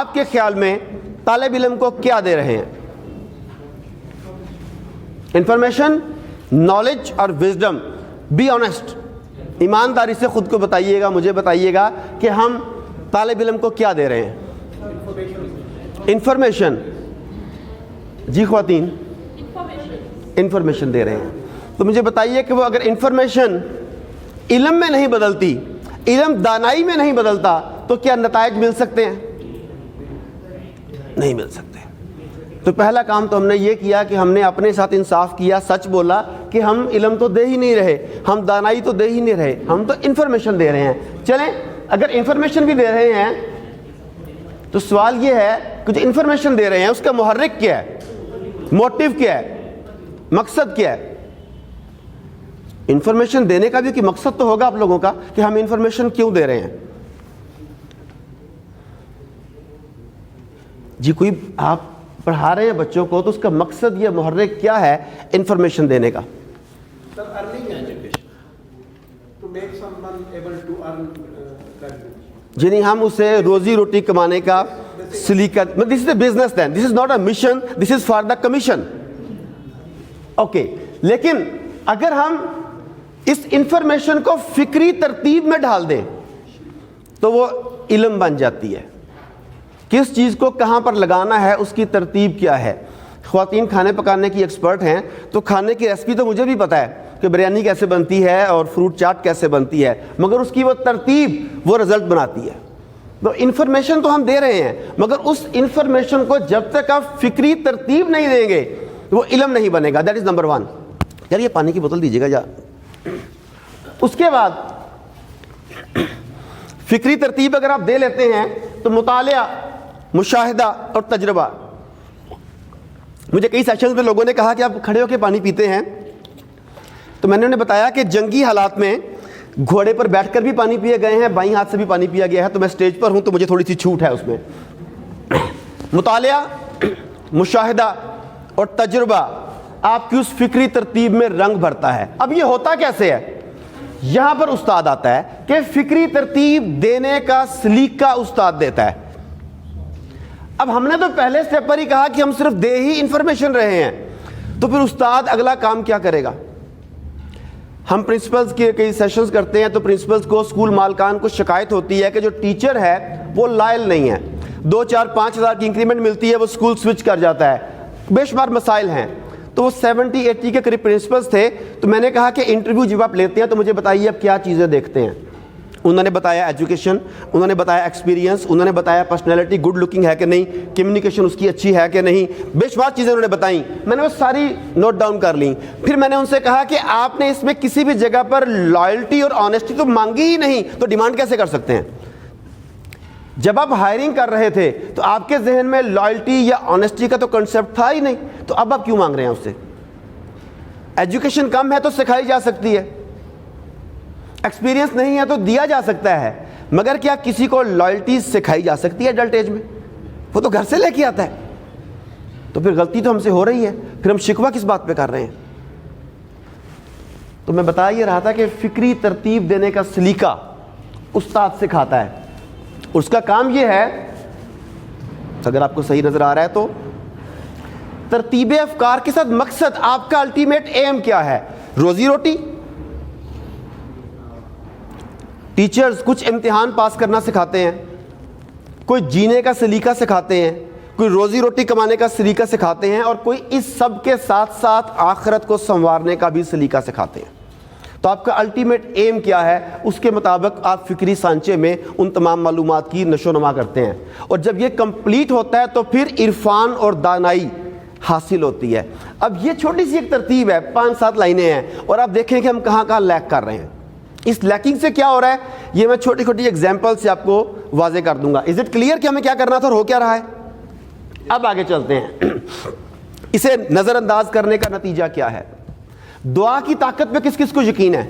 آپ کے خیال میں طالب علم کو کیا دے رہے ہیں؟ انفارمیشن، نالج اور وزڈم. بی آنیسٹ، ایمانداری سے خود کو بتائیے گا، مجھے بتائیے گا کہ ہم طالب علم کو کیا دے رہے ہیں؟ انفارمیشن. جی خواتین، انفارمیشن دے رہے ہیں. تو مجھے بتائیے کہ وہ اگر انفارمیشن علم میں نہیں بدلتی، علم دانائی میں نہیں بدلتا، تو کیا نتائج مل سکتے ہیں؟ نہیں مل سکتے. تو پہلا کام تو ہم نے یہ کیا کہ ہم نے اپنے ساتھ انصاف کیا، سچ بولا کہ ہم علم تو دے ہی نہیں رہے، ہم دانائی تو دے ہی نہیں رہے، ہم تو انفارمیشن دے رہے ہیں. چلیں اگر انفارمیشن بھی دے رہے ہیں تو سوال یہ ہے کہ جو انفارمیشن دے رہے ہیں اس کا محرک کیا ہے، موٹیو کیا ہے، مقصد کیا ہے؟ انفارمیشن دینے کا بھی کہ مقصد تو ہوگا آپ لوگوں کا کہ ہم انفارمیشن کیوں دے رہے ہیں. جی کوئی آپ پڑھا رہے ہیں بچوں کو تو اس کا مقصد یا محرک کیا ہے انفارمیشن دینے کا؟ Sir, earning education to make someone able to earn revenue. جنہیں ہم اسے روزی روٹی کمانے کا سلیقہ. دس از اے بزنس دین، this is not a mission, this is for the commission. Okay, لیکن اگر ہم اس انفارمیشن کو فکری ترتیب میں ڈال دیں تو وہ علم بن جاتی ہے. کس چیز کو کہاں پر لگانا ہے، اس کی ترتیب کیا ہے. خواتین کھانے پکانے کی ایکسپرٹ ہیں، تو کھانے کی ریسپی تو مجھے بھی پتہ ہے کہ بریانی کیسے بنتی ہے اور فروٹ چاٹ کیسے بنتی ہے، مگر اس کی وہ ترتیب وہ رزلٹ بناتی ہے. تو انفارمیشن تو ہم دے رہے ہیں، مگر اس انفارمیشن کو جب تک آپ فکری ترتیب نہیں دیں گے وہ علم نہیں بنے گا. That is number 1. یار یہ پانی کی بوتل دیجیے گا جا. اس کے بعد فکری ترتیب اگر آپ دے لیتے ہیں تو مطالعہ، مشاہدہ اور تجربہ. مجھے کئی سیشنز میں لوگوں نے کہا کہ آپ کھڑے ہو کے پانی پیتے ہیں، تو میں نے انہیں بتایا کہ جنگی حالات میں گھوڑے پر بیٹھ کر بھی پانی پیے گئے ہیں، بائیں ہاتھ سے بھی پانی پیا گیا ہے، تو میں سٹیج پر ہوں تو مجھے تھوڑی سی چھوٹ ہے اس میں. مطالعہ، مشاہدہ اور تجربہ آپ کی اس فکری ترتیب میں رنگ بھرتا ہے. اب یہ ہوتا کیسے ہے؟ یہاں پر استاد آتا ہے کہ فکری ترتیب دینے کا سلیقہ استاد دیتا ہے. اب ہم نے تو پہلے سٹیپ پر ہی کہا کہ ہم صرف دے ہی انفارمیشن رہے ہیں، تو پھر استاد اگلا کام کیا کرے گا؟ ہم پرنسپلز کے کئی سیشنز کرتے ہیں تو پرنسپلز کو، اسکول مالکان کو شکایت ہوتی ہے کہ جو ٹیچر ہے وہ لائل نہیں ہے، 2 4 5 ہزار کی انکریمنٹ ملتی ہے، وہ اسکول سوئچ کر جاتا ہے، بے شمار مسائل ہیں. تو وہ 70 80 کے قریب پرنسپلز تھے. تو میں نے کہا کہ انٹرویو جب آپ لیتے ہیں تو مجھے بتائیے اب کیا چیزیں دیکھتے ہیں. انہوں نے بتایا ایجوکیشن، انہوں نے بتایا ایکسپیرینس، انہوں نے بتایا پرسنالٹی گڈ لکنگ ہے کہ نہیں، کمیونیکیشن اس کی اچھی ہے کہ نہیں، بے شمار چیزیں انہوں نے بتائیں. میں نے وہ ساری نوٹ ڈاؤن کر لیں. پھر میں نے ان سے کہا کہ آپ نے اس میں کسی بھی جگہ پر لائلٹی اور آنیسٹی تو مانگی ہی نہیں، تو ڈیمانڈ کیسے کر سکتے ہیں؟ جب آپ ہائرنگ کر رہے تھے تو آپ کے ذہن میں لائلٹی یا آنیسٹی کا تو کنسیپٹ تھا ہی نہیں، تو اب آپ کیوں مانگ رہے ہیں اس سے؟ ایجوکیشن کم ہے تو سکھائی جا سکتی ہے، ایکسپیرینس نہیں ہے تو دیا جا سکتا ہے، مگر کیا کسی کو لائلٹی سکھائی جا سکتی ہے ایڈلٹ ایج میں؟ وہ تو گھر سے لے کے آتا ہے. تو پھر غلطی تو ہم سے ہو رہی ہے، پھر ہم شکوہ کس بات پہ کر رہے ہیں؟ تو میں بتا یہ رہا تھا کہ فکری ترتیب دینے کا سلیقہ استاد سکھاتا ہے. اس کا کام یہ ہے، اگر آپ کو صحیح نظر آ رہا ہے تو، ترتیب افکار کے ساتھ مقصد، آپ کا الٹیمیٹ ایم کیا ہے؟ روزی روٹی. ٹیچرز کچھ امتحان پاس کرنا سکھاتے ہیں، کوئی جینے کا سلیقہ سکھاتے ہیں، کوئی روزی روٹی کمانے کا سلیقہ سکھاتے ہیں، اور کوئی اس سب کے ساتھ ساتھ آخرت کو سنوارنے کا بھی سلیقہ سکھاتے ہیں. تو آپ کا الٹیمیٹ ایم کیا ہے، اس کے مطابق آپ فکری سانچے میں ان تمام معلومات کی نشو و نما کرتے ہیں. اور جب یہ کمپلیٹ ہوتا ہے تو پھر عرفان اور دانائی حاصل ہوتی ہے. اب یہ چھوٹی سی ایک ترتیب ہے، 5 7 لائنیں ہیں، اور آپ دیکھیں کہ ہم کہاں کہاں لیک کر رہے ہیں. اس لیکنگ سے کیا ہو رہا ہے یہ میں چھوٹی چھوٹی ایگزامپل سے آپ کو واضح کر دوں گا. از اٹ کلیئر کہ ہمیں کیا کرنا تھا اور ہو کیا رہا ہے؟ اب آگے چلتے ہیں. اسے نظر انداز کرنے کا نتیجہ کیا ہے؟ دعا کی طاقت پہ کس کس کو یقین ہے؟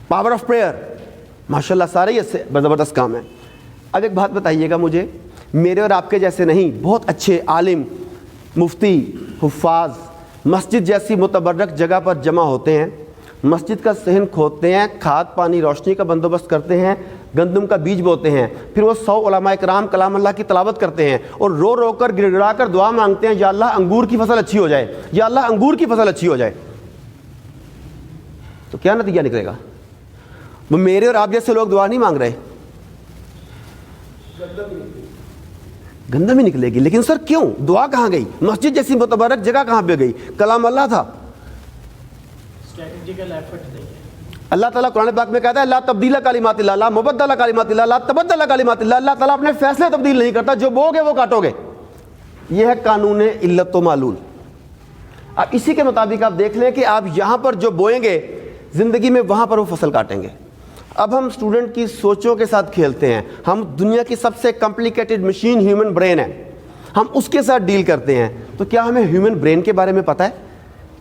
پاور آف پریئر، ماشاءاللہ سارے اس سے زبردست کام ہے. اب ایک بات بتائیے گا مجھے، میرے اور آپ کے جیسے نہیں، بہت اچھے عالم، مفتی، حفاظ مسجد جیسی متبرک جگہ پر جمع ہوتے ہیں، مسجد کا صحن کھودتے ہیں، کھاد پانی روشنی کا بندوبست کرتے ہیں، گندم کا بیج بوتے ہیں, پھر وہ 100 علماء کرام کلام اللہ کی تلاوت کرتے ہیں اور رو رو کر گڑ گڑا کر دعا مانگتے ہیں, یا اللہ انگور کی فصل اچھی ہو جائے, یا اللہ انگور کی فصل اچھی ہو جائے. تو کیا نتیجہ نکلے گا؟ وہ میرے اور آپ جیسے لوگ دعا نہیں مانگ رہے, گندم ہی نکلے گی. لیکن سر کیوں؟ دعا کہاں گئی؟ مسجد جیسی متبرک جگہ کہاں پہ گئی؟ کلام اللہ تھا. اسٹریٹجیکل ایفرٹ نہیں ہے. اللہ تعالیٰ قرآن پاک میں کہتا ہے لا تبدیل کلمات اللہ, لا مبدل کلمات اللہ, لا تبدل کلمات اللہ. اللہ تعالیٰ اپنے فیصلے تبدیل نہیں کرتا, جو بو گے وہ کاٹو گے. یہ ہے قانون علت و معلول. اب اسی کے مطابق آپ دیکھ لیں کہ آپ یہاں پر جو بوئیں گے زندگی میں, وہاں پر وہ فصل کاٹیں گے. اب ہم اسٹوڈنٹ کی سوچوں کے ساتھ کھیلتے ہیں. ہم دنیا کی سب سے کمپلیکیٹڈ مشین ہیومن برین ہے, ہم اس کے ساتھ ڈیل کرتے ہیں. تو کیا ہمیں ہیومن برین کے بارے میں پتہ ہے؟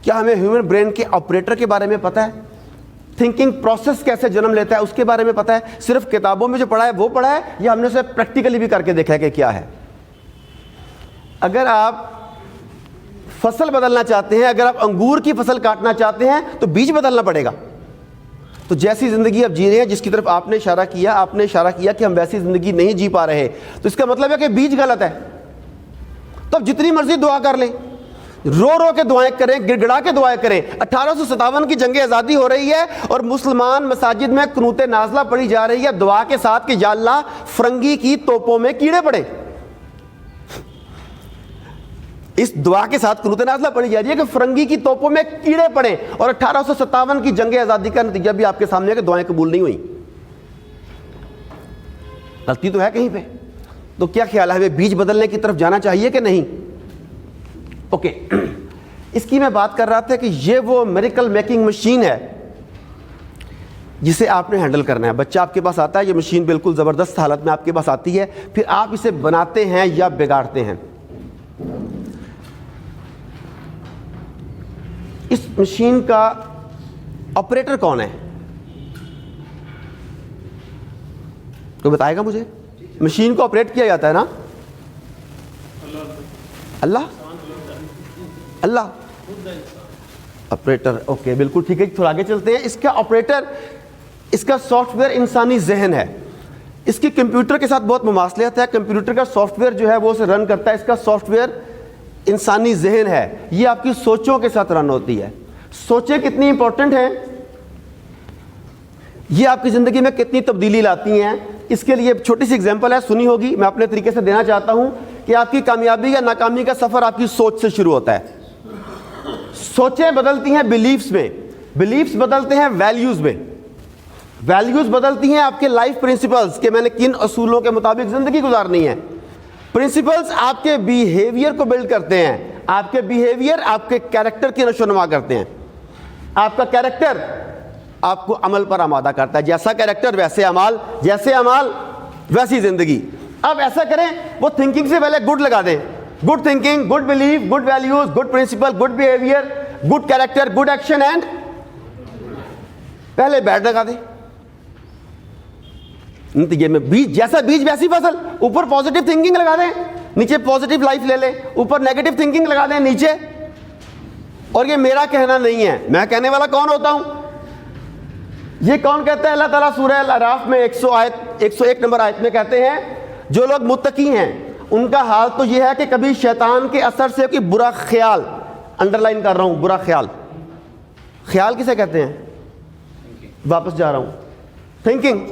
کیا ہمیں ہیومن برین کے آپریٹر کے بارے میں پتہ ہے؟ تھنکنگ پروسیس کیسے جنم لیتا ہے اس کے بارے میں پتہ ہے؟ صرف کتابوں میں جو پڑھا ہے وہ پڑھا ہے, یا ہم نے اسے پریکٹیکلی بھی کر کے دیکھا ہے کہ کیا ہے؟ اگر آپ فصل بدلنا چاہتے ہیں, اگر آپ انگور کی فصل کاٹنا چاہتے ہیں تو بیج بدلنا پڑے گا. تو جیسی زندگی آپ جی رہے ہیں, جس کی طرف آپ نے اشارہ کیا کہ ہم ویسی زندگی نہیں جی پا رہے, تو اس کا مطلب ہے کہ بیج غلط ہے. تو اب جتنی مرضی دعا کر لیں, رو رو کے دعائیں کریں, گڑ گڑا کے دعائیں کریں. 1857 کی جنگ آزادی ہو رہی ہے اور مسلمان مساجد میں قنوت نازلہ پڑھی جا رہی ہے دعا کے ساتھ کہ یا اللہ فرنگی کی توپوں میں کیڑے پڑے. اس دعا کے ساتھ قنوت نازلہ پڑھی جا رہی ہے کہ فرنگی کی توپوں میں کیڑے پڑے. اور 1857 کی جنگ آزادی کا نتیجہ بھی آپ کے سامنے ہے کہ دعائیں قبول نہیں ہوئیں. غلطی تو ہے کہیں پہ. تو کیا خیال ہے, ہمیں بیج بدلنے کی طرف جانا چاہیے کہ نہیں؟ اوکے, اس کی میں بات کر رہا تھا کہ یہ وہ میریکل میکنگ مشین ہے جسے آپ نے ہینڈل کرنا ہے. بچہ آپ کے پاس آتا ہے, یہ مشین بالکل زبردست حالت میں آپ کے پاس آتی ہے, پھر آپ اسے بناتے ہیں یا بگاڑتے ہیں. اس مشین کا آپریٹر کون ہے؟ تو بتائے گا مجھے. مشین کو آپریٹ کیا جاتا ہے نا اللہ آپریٹر. اوکے بالکل ٹھیک ہے, تھوڑا آگے چلتے ہیں. اس کا آپریٹر, اس کا سافٹ ویئر انسانی ذہن ہے. اس کی کمپیوٹر کے ساتھ بہت مماثلت ہے. کمپیوٹر کا سافٹ ویئر جو ہے وہ اسے رن کرتا ہے, اس کا سافٹ ویئر انسانی ذہن ہے. یہ آپ کی سوچوں کے ساتھ رن ہوتی ہے. سوچیں کتنی امپورٹنٹ ہیں, یہ آپ کی زندگی میں کتنی تبدیلی لاتی ہیں. اس کے لیے چھوٹی سی اگزامپل ہے, سنی ہوگی, میں اپنے طریقے سے دینا چاہتا ہوں کہ آپ کی کامیابی یا ناکامی کا سفر آپ کی سوچ سے شروع ہوتا ہے. سوچیں بدلتی ہیں بلیفز میں, بلیفز بدلتے ہیں ویلیوز میں, ویلیوز بدلتی ہیں آپ کے لائف پرنسپلز کہ میں نے کن اصولوں کے مطابق زندگی گزارنی ہے. پرنسپلز آپ کے بیہیویئر کو بلڈ کرتے ہیں. آپ کے بیہیویئر آپ کے کیریکٹر کی نشو نما کرتے ہیں. آپ کا کیریکٹر آپ کو عمل پر آمادہ کرتا ہے. جیسا کیریکٹر ویسے اعمال, جیسے اعمال ویسی زندگی. اب ایسا کریں, وہ تھنکنگ سے پہلے گڈ لگا دیں. Good thinking, good belief, good values, good principle, good behaviour, good character, good action, and پہلے بیڈ لگا دیں. نتیجے میں بیج جیسا بیج ویسی فصل. اوپر پازیٹیو تھنکنگ لگا دیں, نیچے پازیٹیو لائف لے لیں. اوپر نیگیٹو تھنکنگ لگا دیں نیچے. اور یہ میرا کہنا نہیں ہے, میں کہنے والا کون ہوتا ہوں؟ یہ کون کہتا ہے؟ اللہ تعالیٰ سورہ الاعراف میں 101 نمبر آیت میں کہتے ہیں جو لوگ متقی ہیں ان کا حال تو یہ ہے کہ کبھی شیطان کے اثر سے کوئی برا خیال, انڈر لائن کر رہا ہوں, برا خیال. خیال کسے کہتے ہیں؟ واپس جا رہا ہوں, تھنکنگ.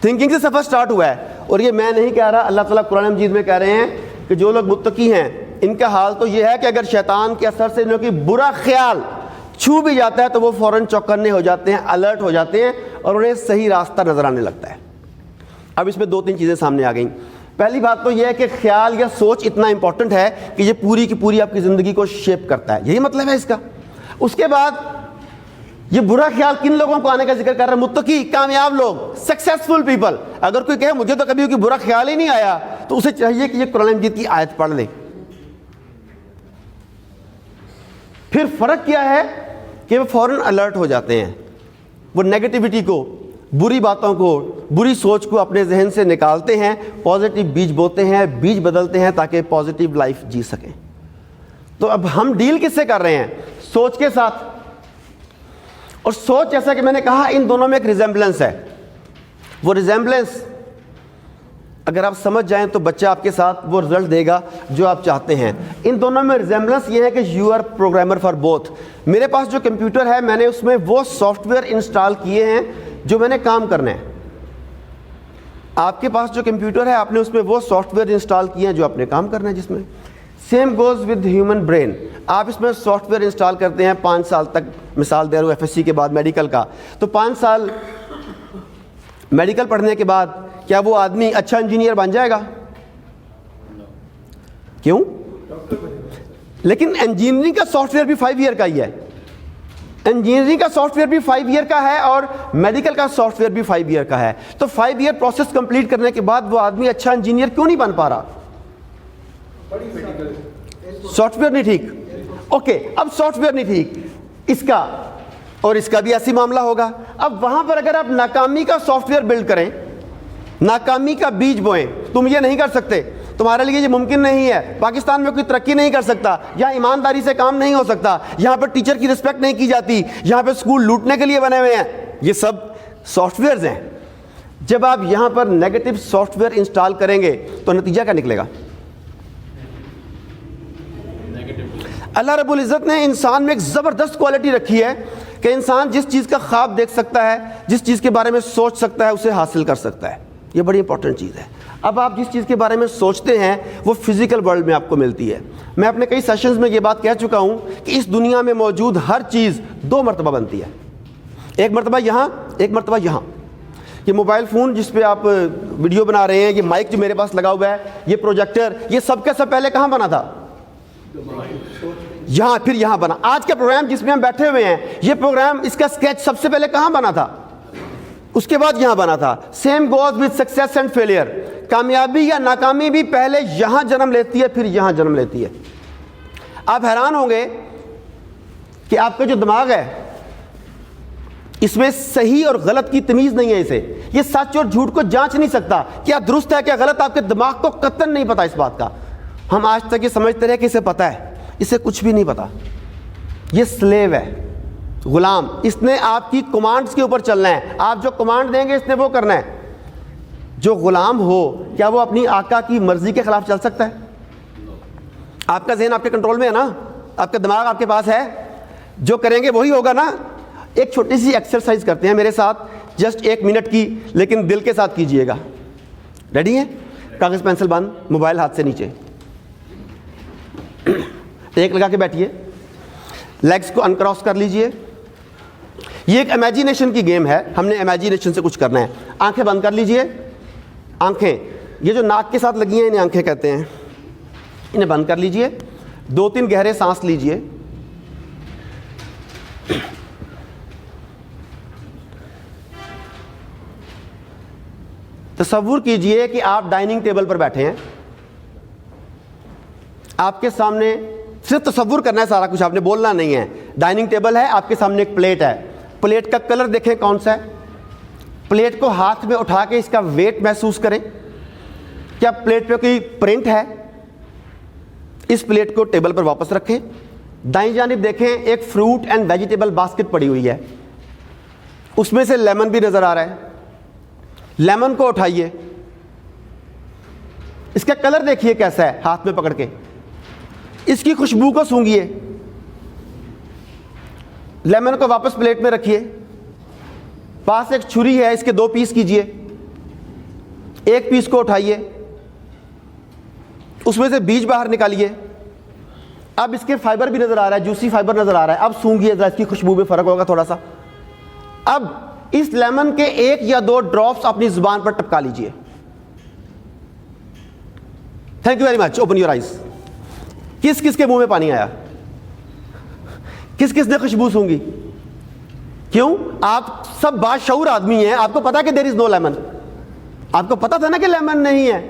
تھنکنگ سے سفر سٹارٹ ہوا ہے. اور یہ میں نہیں کہہ رہا, اللہ تعالیٰ قرآن مجید میں کہہ رہے ہیں کہ جو لوگ متقی ہیں ان کا حال تو یہ ہے کہ اگر شیطان کے اثر سے انہیں کوئی برا خیال چھو بھی جاتا ہے تو وہ فوراً چوکنے ہو جاتے ہیں, الرٹ ہو جاتے ہیں اور انہیں صحیح راستہ نظر آنے لگتا ہے. اب اس میں 2-3 چیزیں سامنے آ گئیں. پہلی بات تو یہ ہے کہ خیال یا سوچ اتنا امپورٹنٹ ہے کہ یہ پوری کی پوری آپ کی زندگی کو شیپ کرتا ہے. یہی مطلب ہے اس کا. اس کے بعد یہ برا خیال کن لوگوں کو آنے کا ذکر کر رہا ہے؟ متقی, کامیاب لوگ, سکسیسفل پیپل. اگر کوئی کہے مجھے تو کبھی کوئی برا خیال ہی نہیں آیا, تو اسے چاہیے کہ یہ قرآن مجید کی آیت پڑھ لے. پھر فرق کیا ہے کہ وہ فوراً الرٹ ہو جاتے ہیں. وہ نیگیٹیوٹی کو, بری باتوں کو, بری سوچ کو اپنے ذہن سے نکالتے ہیں, پازیٹیو بیج بوتے ہیں, بیج بدلتے ہیں تاکہ پازیٹیو لائف جی سکیں. تو اب ہم ڈیل کس سے کر رہے ہیں؟ سوچ کے ساتھ. اور سوچ, جیسا کہ میں نے کہا, ان دونوں میں ایک ریزمبلنس ہے. وہ ریزمبلنس اگر آپ سمجھ جائیں تو بچہ آپ کے ساتھ وہ رزلٹ دے گا جو آپ چاہتے ہیں. ان دونوں میں ریزمبلنس یہ ہے کہ you are programmer for both. میرے پاس جو کمپیوٹر ہے میں نے اس میں وہ سافٹ ویئر انسٹال کیے ہیں جو میں نے کام کرنا ہے. آپ کے پاس جو کمپیوٹر ہے آپ نے اس میں وہ سافٹ ویئر انسٹال کیے ہیں جو آپ نے کام کرنا ہے جس میں. Same goes with human brain. آپ اس میں سافٹ ویئر انسٹال کرتے ہیں 5 سال تک, مثال دے رہا ہوں ایف ایس سی کے بعد میڈیکل کا, تو 5 سال میڈیکل پڑھنے کے بعد کیا وہ آدمی اچھا انجینئر بن جائے گا؟ کیوں؟ لیکن انجینئرنگ کا سافٹ ویئر بھی 5 ایئر کا ہی ہے. انجینئرنگ کا سافٹ ویئر بھی 5 ایئر کا ہے اور میڈیکل کا سافٹ ویئر بھی 5 ایئر کا ہے. تو 5 ایئر پروسیس کمپلیٹ کرنے کے بعد وہ آدمی اچھا انجینئر کیوں نہیں بن پا رہا؟ سافٹ ویئر نہیں ٹھیک. اوکے, اب سافٹ ویئر نہیں ٹھیک, اس کا اور اس کا بھی ایسی معاملہ ہوگا. اب وہاں پر اگر آپ ناکامی کا سافٹ ویئر بلڈ کریں, ناکامی کا بیج بوئیں, تم یہ نہیں کر سکتے, تمہارے لیے یہ ممکن نہیں ہے, پاکستان میں کوئی ترقی نہیں کر سکتا, یہاں ایمانداری سے کام نہیں ہو سکتا, یہاں پر ٹیچر کی رسپیکٹ نہیں کی جاتی, یہاں پہ اسکول لوٹنے کے لیے بنے ہوئے ہیں, یہ سب سافٹ ویئرز ہیں. جب آپ یہاں پر نیگیٹو سافٹ ویئر انسٹال کریں گے تو نتیجہ کیا نکلے گا؟ اللہ رب العزت نے انسان میں ایک زبردست کوالٹی رکھی ہے کہ انسان جس چیز کا خواب دیکھ سکتا ہے, جس چیز کے بارے میں سوچ سکتا ہے, اسے حاصل کر سکتا ہے. یہ بڑی امپورٹنٹ چیز ہے. اب آپ جس چیز کے بارے میں سوچتے ہیں وہ فزیکل ورلڈ میں آپ کو ملتی ہے. میں اپنے کئی سیشنز میں یہ بات کہہ چکا ہوں کہ اس دنیا میں موجود ہر چیز 2 مرتبہ بنتی ہے, ایک مرتبہ یہاں, ایک مرتبہ یہاں. یہ موبائل فون جس پہ آپ ویڈیو بنا رہے ہیں, یہ مائک جو میرے پاس لگا ہوا ہے, یہ پروجیکٹر, یہ سب کا سب پہلے کہاں بنا تھا؟ یہاں, پھر یہاں بنا. آج کا پروگرام جس میں ہم بیٹھے ہوئے ہیں, یہ پروگرام, اس کا اسکیچ سب سے پہلے کہاں بنا تھا؟ اس کے بعد یہاں بنا تھا. Same goes with success and failure. کامیابی یا ناکامی بھی پہلے یہاں جنم لیتی ہے, پھر یہاں جنم لیتی ہے. آپ حیران ہوں گے کہ آپ کا جو دماغ ہے اس میں صحیح اور غلط کی تمیز نہیں ہے. اسے, یہ سچ اور جھوٹ کو جانچ نہیں سکتا, کیا درست ہے کیا غلط. آپ کے دماغ کو قطعاً نہیں پتا اس بات کا. ہم آج تک یہ سمجھتے رہے کہ اسے پتا ہے, اسے کچھ بھی نہیں پتا. یہ سلیو ہے, غلام. اس نے آپ کی کمانڈز کے اوپر چلنا ہے, آپ جو کمانڈ دیں گے اس نے وہ کرنا ہے. جو غلام ہو کیا وہ اپنی آقا کی مرضی کے خلاف چل سکتا ہے؟ آپ کا ذہن آپ کے کنٹرول میں ہے نا, آپ کا دماغ آپ کے پاس ہے, جو کریں گے وہی ہوگا نا. ایک چھوٹی سی ایکسرسائز کرتے ہیں میرے ساتھ, جسٹ 1 منٹ کی, لیکن دل کے ساتھ کیجئے گا. ریڈی ہیں؟ کاغذ پینسل بند, موبائل ہاتھ سے نیچے, ایک لگا کے بیٹھیے, لیگز کو انکراس کر لیجئے. یہ ایک امیجینیشن کی گیم ہے, ہم نے امیجینیشن سے کچھ کرنا ہے. آنکھیں بند کر لیجئے. آنکھیں, یہ جو ناک کے ساتھ لگی ہیں انہیں آنکھیں کہتے ہیں, انہیں بند کر لیجئے. 2-3 گہرے سانس لیجئے. تصور کیجئے کہ آپ ڈائننگ ٹیبل پر بیٹھے ہیں, آپ کے سامنے, صرف تصور کرنا ہے, سارا کچھ آپ نے بولنا نہیں ہے. ڈائننگ ٹیبل ہے, آپ کے سامنے ایک پلیٹ ہے. پلیٹ کا کلر دیکھیں کون سا ہے. پلیٹ کو ہاتھ میں اٹھا کے اس کا ویٹ محسوس کریں. کیا پلیٹ پہ کوئی پرنٹ ہے؟ اس پلیٹ کو ٹیبل پر واپس رکھیں. دائیں جانب دیکھیں, ایک فروٹ اینڈ ویجیٹیبل باسکٹ پڑی ہوئی ہے, اس میں سے لیمن بھی نظر آ رہا ہے. لیمن کو اٹھائیے, اس کا کلر دیکھیے کیسا ہے, ہاتھ میں پکڑ کے. اس کی خوشبو کو سونگھیے. لیمن کو واپس پلیٹ میں رکھیے. پاس ایک چھری ہے, اس کے 2 پیس کیجئے. ایک پیس کو اٹھائیے, اس میں سے بیج باہر نکالیے. اب اس کے فائبر بھی نظر آ رہا ہے, جوسی فائبر نظر آ رہا ہے. اب سونگھیے ذرا, اس کی خوشبو میں فرق ہوگا تھوڑا سا. اب اس لیمن کے 1 یا 2 ڈراپس اپنی زبان پر ٹپکا لیجئے. Thank you very much. Open your eyes. کس کس کے منہ میں پانی آیا؟ کس کس نے خوشبو سونگھی؟ کیوں؟ آپ سب باشعور آدمی ہیں, آپ کو پتا کہ دیر از نو لیمن. آپ کو پتا تھا نا کہ لیمن نہیں ہے.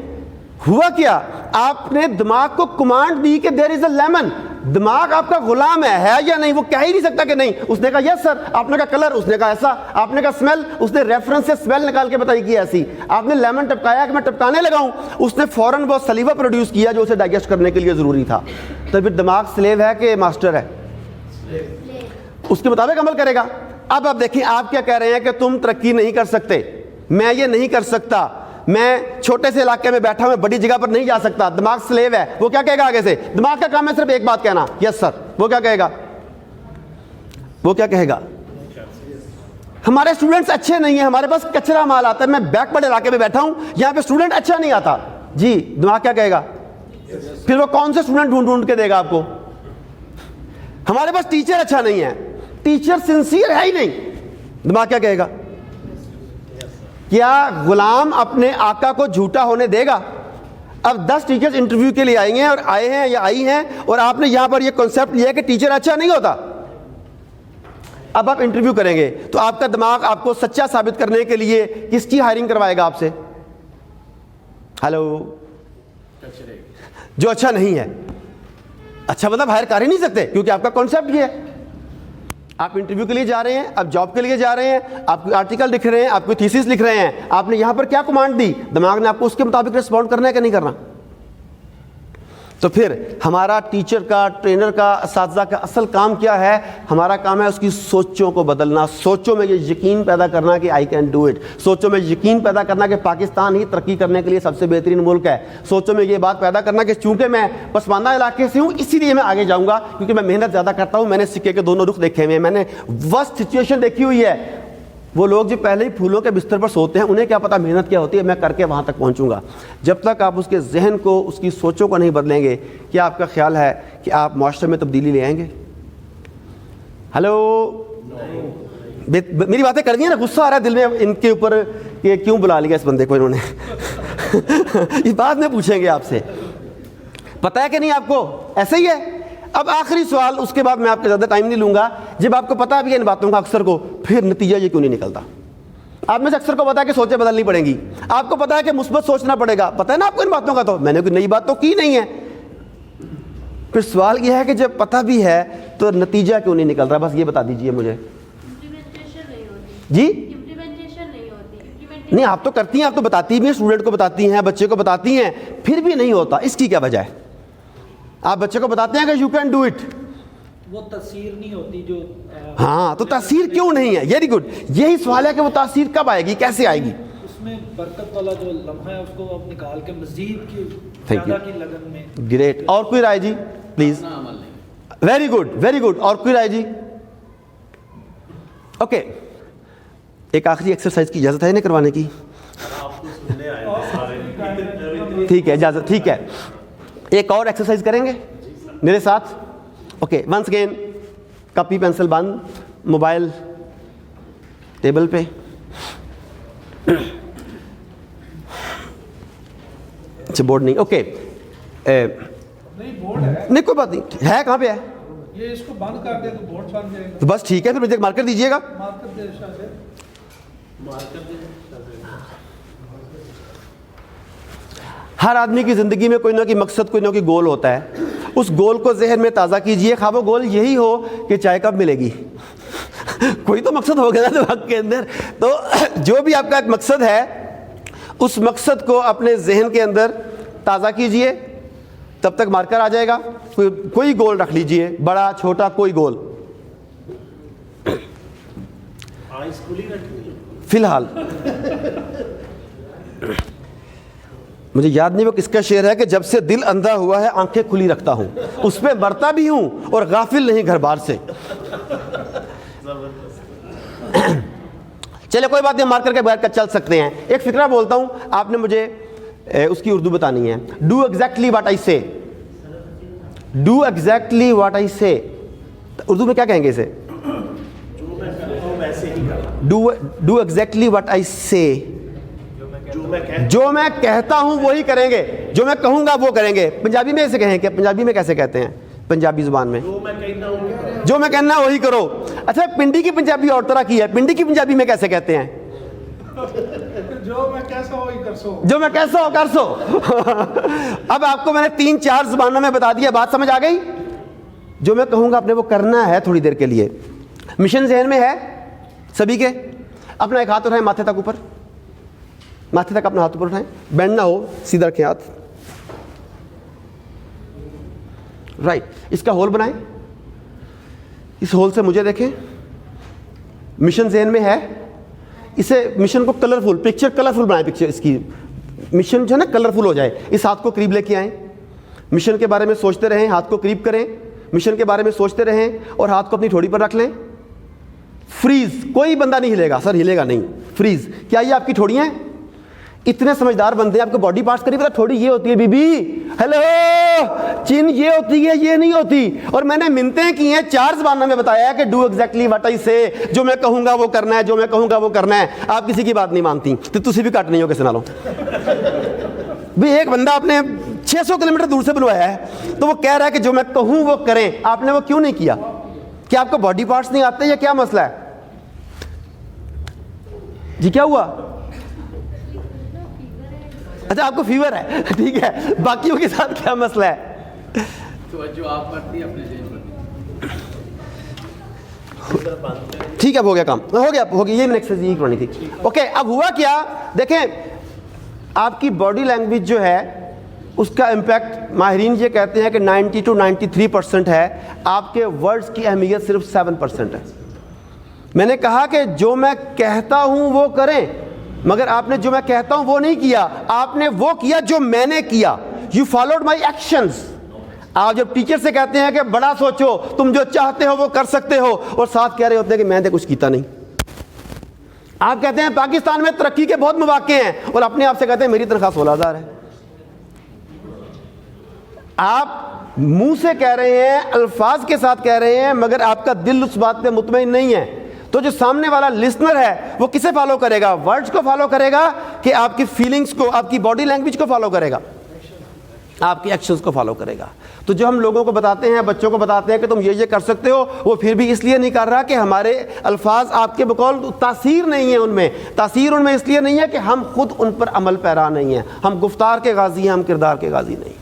ہوا کیا, آپ نے دماغ کو کمانڈ دی کہ دیر از اے لیمن. دماغ آپ کا غلام ہے یا نہیں؟ وہ کہہ ہی نہیں سکتا کہ نہیں. اس نے کہا یس سر. آپ نے کہا کلر, اس نے کہا ایسا. آپ نے کہا اسمیل, اس نے ریفرنس سے اسمیل نکال کے بتائی کہ ایسی. آپ نے لیمن ٹپکایا کہ میں ٹپکانے لگا ہوں, اس نے فوراً وہ سلیوا پروڈیوس کیا جو اسے ڈائجسٹ کرنے کے لیے ضروری تھا. تو پھر دماغ سلیو ہے کہ ماسٹر ہے؟ اس کے مطابق عمل کرے گا. اب آپ دیکھیں, آپ کیا کہہ رہے ہیں کہ تم ترقی نہیں کر سکتے. میں یہ نہیں کر سکتا, میں چھوٹے سے علاقے میں بیٹھا ہوں, میں بڑی جگہ پر نہیں جا سکتا, دماغ سلیو ہے, وہ کیا کہے گا آگے سے؟ دماغ کا کام ہے صرف ایک بات کہنا, یس سر. وہ کیا کہے گا؟ وہ کیا کہے گا؟ ہمارے اسٹوڈنٹس اچھے نہیں ہیں, ہمارے پاس کچرا مال آتا ہے, میں بیک ورڈ علاقے میں بیٹھا ہوں, یہاں پہ اسٹوڈنٹ اچھا نہیں آتا, جی دماغ کیا کہے گا؟ پھر وہ کون سے اسٹوڈنٹ ڈھونڈ ڈھونڈ کے دے گا آپ کو؟ ہمارے پاس ٹیچر اچھا نہیں ہے, ٹیچر سنسیئر ہے ہی نہیں, دماغ کیا کہے گا؟ کیا غلام اپنے آقا کو جھوٹا ہونے دے گا؟ اب 10 ٹیچرز انٹرویو کے لیے آئیں گے اور آئے ہیں یا آئی ہیں, اور آپ نے یہاں پر یہ کنسپٹ لیا کہ ٹیچر اچھا نہیں ہوتا. اب آپ انٹرویو کریں گے تو آپ کا دماغ آپ کو سچا ثابت کرنے کے لیے کس کی ہائرنگ کروائے گا آپ سے؟ ہلو, جو اچھا نہیں ہے. اچھا مطلب ہائر کر ہی نہیں سکتے, کیونکہ آپ کا کانسیپٹ یہ ہے. آپ انٹرویو کے لیے جا رہے ہیں, آپ جاب کے لیے جا رہے ہیں, آپ کوئی آرٹیکل لکھ رہے ہیں, آپ کوئی تھیسس لکھ رہے ہیں, آپ نے یہاں پر کیا کمانڈ دی؟ دماغ نے آپ کو اس کے مطابق رسپونڈ کرنا ہے کہ نہیں کرنا؟ تو پھر ہمارا ٹیچر کا, ٹرینر کا, اساتذہ کا اصل کام کیا ہے؟ ہمارا کام ہے اس کی سوچوں کو بدلنا, سوچوں میں یہ یقین پیدا کرنا کہ آئی کین ڈو اٹ, سوچوں میں یقین پیدا کرنا کہ پاکستان ہی ترقی کرنے کے لیے سب سے بہترین ملک ہے, سوچوں میں یہ بات پیدا کرنا کہ چونکہ میں پسماندہ علاقے سے ہوں اسی لیے میں آگے جاؤں گا, کیونکہ میں محنت زیادہ کرتا ہوں, میں نے سکے کے دونوں رخ دیکھے ہوئے ہیں, میں نے ورسٹ سچویشن دیکھی ہوئی ہے. وہ لوگ جو پہلے ہی پھولوں کے بستر پر سوتے ہیں, انہیں کیا پتا محنت کیا ہوتی ہے, میں کر کے وہاں تک پہنچوں گا. جب تک آپ اس کے ذہن کو, اس کی سوچوں کو نہیں بدلیں گے, کیا آپ کا خیال ہے کہ آپ معاشرے میں تبدیلی لے آئیں گے؟ ہلو, میری باتیں کر دی ہیں نا, غصہ آ رہا ہے دل میں ان کے اوپر کہ کیوں بلا لیا اس بندے کو انہوں نے. یہ بات میں پوچھیں گے آپ سے, پتہ ہے کہ نہیں آپ کو؟ ایسے ہی ہے. اب آخری سوال, اس کے بعد میں آپ کا زیادہ ٹائم نہیں لوں گا. جب آپ کو پتا بھی ہے ان باتوں کا اکثر کو, پھر نتیجہ یہ کیوں نہیں نکلتا؟ آپ میں سے اکثر کو پتا ہے کہ سوچیں بدلنی پڑیں گی, آپ کو پتا ہے کہ مثبت سوچنا پڑے گا, پتہ ہے نا آپ کو ان باتوں کا, تو میں نے کوئی نئی بات تو کی نہیں ہے. پھر سوال یہ ہے کہ جب پتہ بھی ہے تو نتیجہ کیوں نہیں نکل رہا؟ بس یہ بتا دیجئے مجھے. جی نہیں, آپ تو کرتی ہیں, آپ تو بتاتی بھی ہیں, اسٹوڈنٹ کو بتاتی ہیں, بچے کو بتاتی ہیں, پھر بھی نہیں ہوتا. اس کی کیا وجہ ہے؟ آپ بچے کو بتاتے ہیں کہ یو کین ڈو اٹ, وہ تاثیر نہیں ہوتی جو. ہاں, تو تاثیر کیوں نہیں ہے؟ ویری گڈ, یہی سوال ہے کہ وہ تاثیر کب آئے گی, کیسے آئے گی؟ اس میں برکت والا جو لمحہ ہے اس کو آپ نکال کے مزید کی Thank you. زیادہ کی لگن میں. گریٹ. اور کوئی رائے جی please? Very good, very good. اور کوئی رائے جی؟ اوکے, ایک آخری ایکسرسائز کی اجازت ہے انہیں کروانے کی؟ ٹھیک ہے, اجازت, ٹھیک ہے. ایک اور ایکسرسائز کریں گے میرے ساتھ. Okay, once again, copy pencil بند, موبائل ٹیبل پہ. اچھا, بورڈ نہیں, اوکے, نہیں بورڈ ہے, نہیں کوئی بات نہیں, ہے کہاں پہ ہے؟ یہ اس کو بند کر دے تو بورڈ بن جائے گا. تو بس ٹھیک ہے, پھر مجھے مارکر دیجیے گا. مارکر دے شاہ ہر آدمی کی زندگی میں کوئی نہ کوئی مقصد, کوئی نہ کوئی گول ہوتا ہے. اس گول کو ذہن میں تازہ کیجئے, خواہ وہ گول یہی ہو کہ چائے کب ملے گی. کوئی تو مقصد ہوگا نا دماغ کے اندر. تو جو بھی آپ کا ایک مقصد ہے, اس مقصد کو اپنے ذہن کے اندر تازہ کیجئے, تب تک مارکر آ جائے گا. کوئی گول رکھ لیجئے, بڑا چھوٹا کوئی گول فی الحال. مجھے یاد نہیں وہ کس کا شعر ہے کہ جب سے دل اندھا ہوا ہے آنکھیں کھلی رکھتا ہوں, اس پہ مرتا بھی ہوں اور غافل نہیں گھر بار سے. چلے کوئی بات نہیں, مارکر کے بغیر کا چل سکتے ہیں. ایک فکرہ بولتا ہوں, آپ نے مجھے اس کی اردو بتانی ہے. ڈو ایگزیکٹلی واٹ آئی سے. ڈو ایگزیکٹلی واٹ آئی سے, اردو میں کیا کہیں گے اسے؟ ڈو ایگزیکٹلی واٹ آئی سے. جو میں کہتا ہوں وہی کریں گے, جو میں کہوں گا وہ کریں گے. پنجابی میں اسے کہیں کہ پنجابی میں کیسے کہتے ہیں؟ پنجابی زبان میں جو میں کہنا وہی کرو. اچھا, پنڈی کی پنجابی اور طرح کی ہے, پنڈی کی پنجابی میں کیسے کہتے ہیں؟ جو میں کیسا ہو ہی کر سو. جو میں کیسا ہو کر سو. اب آپ کو میں نے 3-4 زبانوں میں بتا دیا, بات سمجھ آ گئی؟ جو میں کہوں گا آپ نے وہ کرنا ہے تھوڑی دیر کے لیے. مشن ذہن میں ہے سبھی کے؟ اپنا ایک ہاتھ اٹھائیں ماتھے تک, اوپر ماتھے تک اپنا ہاتھ اوپر اٹھائیں, بینڈ نہ ہو, سیدھا رکھیں ہاتھ. رائٹ, اس کا ہول بنائیں, اس ہول سے مجھے دیکھیں. مشن ذہن میں ہے, اسے مشن کو کلرفل پکچر کلرفل بنائیں, پکچر اس کی مشن جو ہے نا کلرفل ہو جائے. اس ہاتھ کو قریب لے کے آئیں, مشن کے بارے میں سوچتے رہیں, ہاتھ کو قریب کریں, مشن کے بارے میں سوچتے رہیں اور ہاتھ کو اپنی ٹھوڑی پر رکھ لیں. فریز, کوئی بندہ نہیں ہلے گا, سر ہلے گا نہیں. فریز. کیا یہ آپ کی ٹھوڑیاں ہیں؟ اتنے سمجھدار بندے آپ کو باڈی پارٹس کریے پتا ٹھوڑی یہ ہوتی ہے بی بی, ہیلو, چین یہ ہوتی ہے, یہ نہیں ہوتی. اور میں نے منتیں کی ہیں 4 زبانوں میں بتایا ہے کہ ڈو ایگزیکٹلی واٹ آئی سے, جو میں کہوں گا وہ کرنا ہے, جو میں کہوں گا وہ کرنا ہے. آپ کسی کی بات نہیں مانتی تو تسی بھی کٹ نہیں ہو کسی نالوں. بھی ایک بندہ آپ نے 600 کلومیٹر دور سے بلوایا ہے تو وہ کہہ رہا ہے کہ جو میں کہوں وہ کریں. آپ نے وہ کیوں نہیں کیا؟ کیا آپ کو باڈی پارٹس نہیں آتے یا کیا مسئلہ ہے جی؟ کیا ہوا؟ اچھا آپ کو فیور ہے, ٹھیک ہے, باقیوں کے ساتھ کیا مسئلہ ہے؟ تو جو آپ پڑھتی اپنے ذہن پر. ٹھیک ہے, ہو گیا کام, ہو گیا, یہ نیکسٹ یہی کرانی تھی. اوکے, اب ہوا کیا دیکھیں, آپ کی باڈی لینگویج جو ہے اس کا امپیکٹ ماہرین یہ کہتے ہیں کہ 90 to 93% ہے. آپ کے ورڈز کی اہمیت صرف 7% ہے. میں نے کہا کہ جو میں کہتا ہوں وہ کریں, مگر آپ نے جو میں کہتا ہوں وہ نہیں کیا, آپ نے وہ کیا جو میں نے کیا. You followed my actions. آپ جب ٹیچر سے کہتے ہیں کہ بڑا سوچو, تم جو چاہتے ہو وہ کر سکتے ہو, اور ساتھ کہہ رہے ہوتے ہیں کہ میں نے کچھ کیتا نہیں. آپ کہتے ہیں پاکستان میں ترقی کے بہت مواقع ہیں, اور اپنے آپ سے کہتے ہیں میری تنخواہ 16,000 ہے. آپ منہ سے کہہ رہے ہیں, الفاظ کے ساتھ کہہ رہے ہیں, مگر آپ کا دل اس بات پہ مطمئن نہیں ہے. تو جو سامنے والا لسنر ہے وہ کسے فالو کرے گا؟ ورڈز کو فالو کرے گا کہ آپ کی فیلنگز کو, آپ کی باڈی لینگویج کو فالو کرے گا, آپ کی ایکشنز کو فالو کرے گا. تو جو ہم لوگوں کو بتاتے ہیں, بچوں کو بتاتے ہیں کہ تم یہ کر سکتے ہو, وہ پھر بھی اس لیے نہیں کر رہا کہ ہمارے الفاظ آپ کے بقول تاثیر نہیں ہے ان میں. تاثیر ان میں اس لیے نہیں ہے کہ ہم خود ان پر عمل پیرا نہیں ہیں. ہم گفتار کے غازی ہیں, ہم کردار کے غازی نہیں.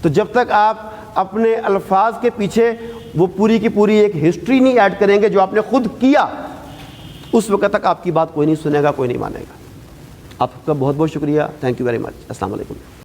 تو جب تک آپ اپنے الفاظ کے پیچھے وہ پوری کی پوری ایک ہسٹری نہیں ایڈ کریں گے جو آپ نے خود کیا, اس وقت تک آپ کی بات کوئی نہیں سنے گا, کوئی نہیں مانے گا. آپ کا بہت بہت شکریہ. تھینک یو ویری مچ. السلام علیکم.